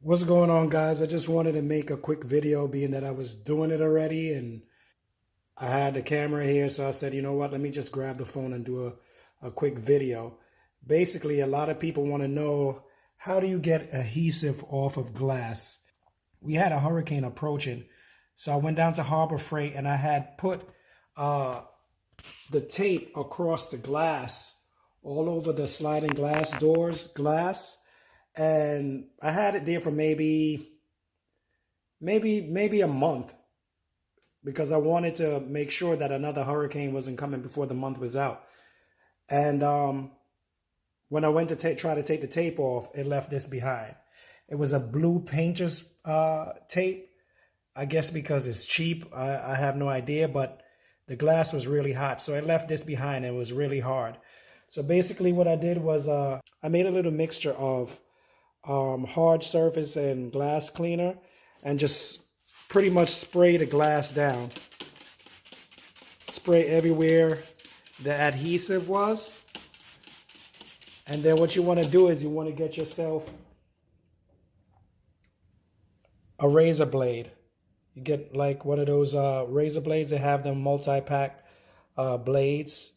What's going on, guys? I just wanted to make a quick video, being that I was doing it already and I had the camera here, so I said, you know what, let me just grab the phone and do a quick video. Basically, a lot of people want to know, how do you get adhesive off of glass? We had a hurricane approaching, so I went down to Harbor Freight and I had put the tape across the glass, all over the sliding glass doors, and I had it there for maybe a month, because I wanted to make sure that another hurricane wasn't coming before the month was out. And when I went to try to take the tape off, it left this behind. It was a blue painter's tape, I guess because it's cheap. I have no idea, but the glass was really hot, so it left this behind and it was really hard. So basically what I did was I made a little mixture of hard surface and glass cleaner and just pretty much spray the glass down. Spray everywhere the adhesive was. And then what you want to do is you want to get yourself a razor blade. You get like one of those razor blades. They have them multi-pack blades.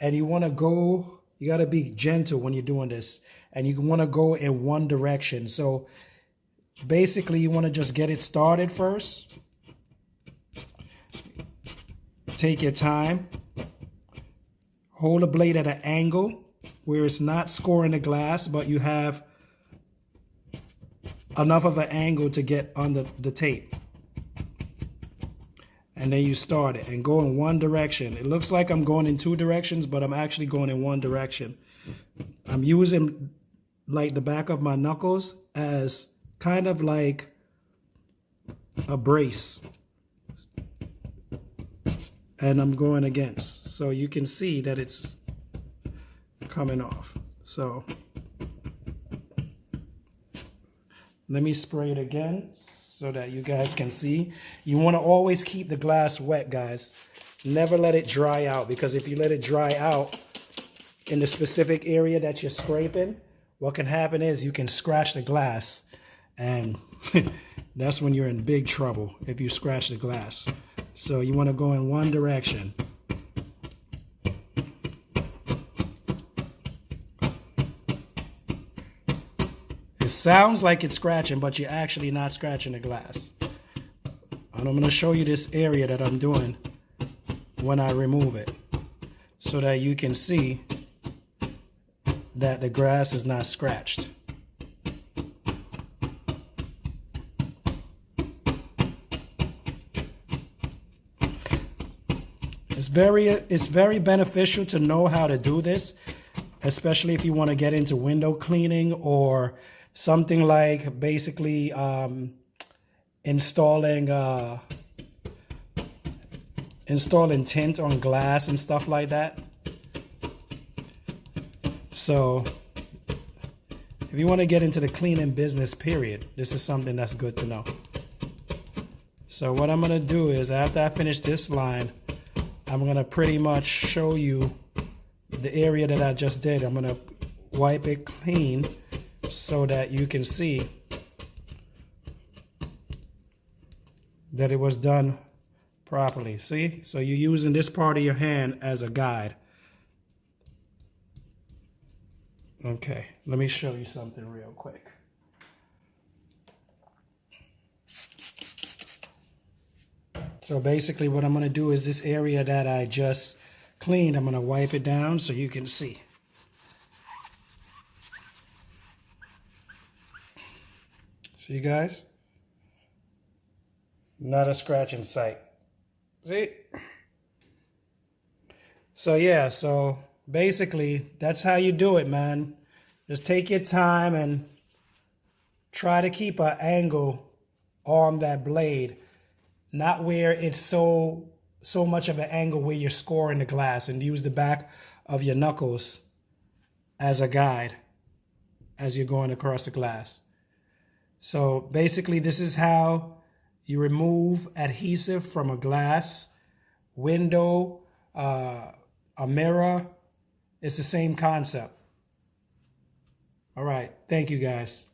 And you want to go, you got to be gentle when you're doing this. And you want to go in one direction. So basically you want to just get it started first. Take your time. Hold the blade at an angle where it's not scoring the glass, but you have enough of an angle to get on the tape. And then you start it and go in one direction. It looks like I'm going in two directions, but I'm actually going in one direction. I'm using like the back of my knuckles as kind of like a brace. And I'm going against. So you can see that it's coming off. So let me spray it again so that you guys can see. You want to always keep the glass wet, guys. Never let it dry out, because if you let it dry out in the specific area that you're scraping, what can happen is you can scratch the glass, and that's when you're in big trouble if you scratch the glass. So you want to go in one direction. It sounds like it's scratching, but you're actually not scratching the glass. And I'm going to show you this area that I'm doing when I remove it, so that you can see that the grass is not scratched. It's very beneficial to know how to do this, especially if you want to get into window cleaning or something like basically installing tint on glass and stuff like that. So if you want to get into the cleaning business, period, this is something that's good to know. So what I'm going to do is, after I finish this line, I'm going to pretty much show you the area that I just did. I'm going to wipe it clean so that you can see that it was done properly. See? So you're using this part of your hand as a guide. Okay, let me show you something real quick. So basically what I'm going to do is this area that I just cleaned, I'm going to wipe it down so you can see. See, guys? Not a scratch in sight. See? So yeah, so basically that's how you do it, man. Just take your time and try to keep an angle on that blade. Not where it's so much of an angle where you're scoring the glass, and use the back of your knuckles as a guide as you're going across the glass. So basically this is how you remove adhesive from a glass, window, a mirror. It's the same concept. All right. Thank you, guys.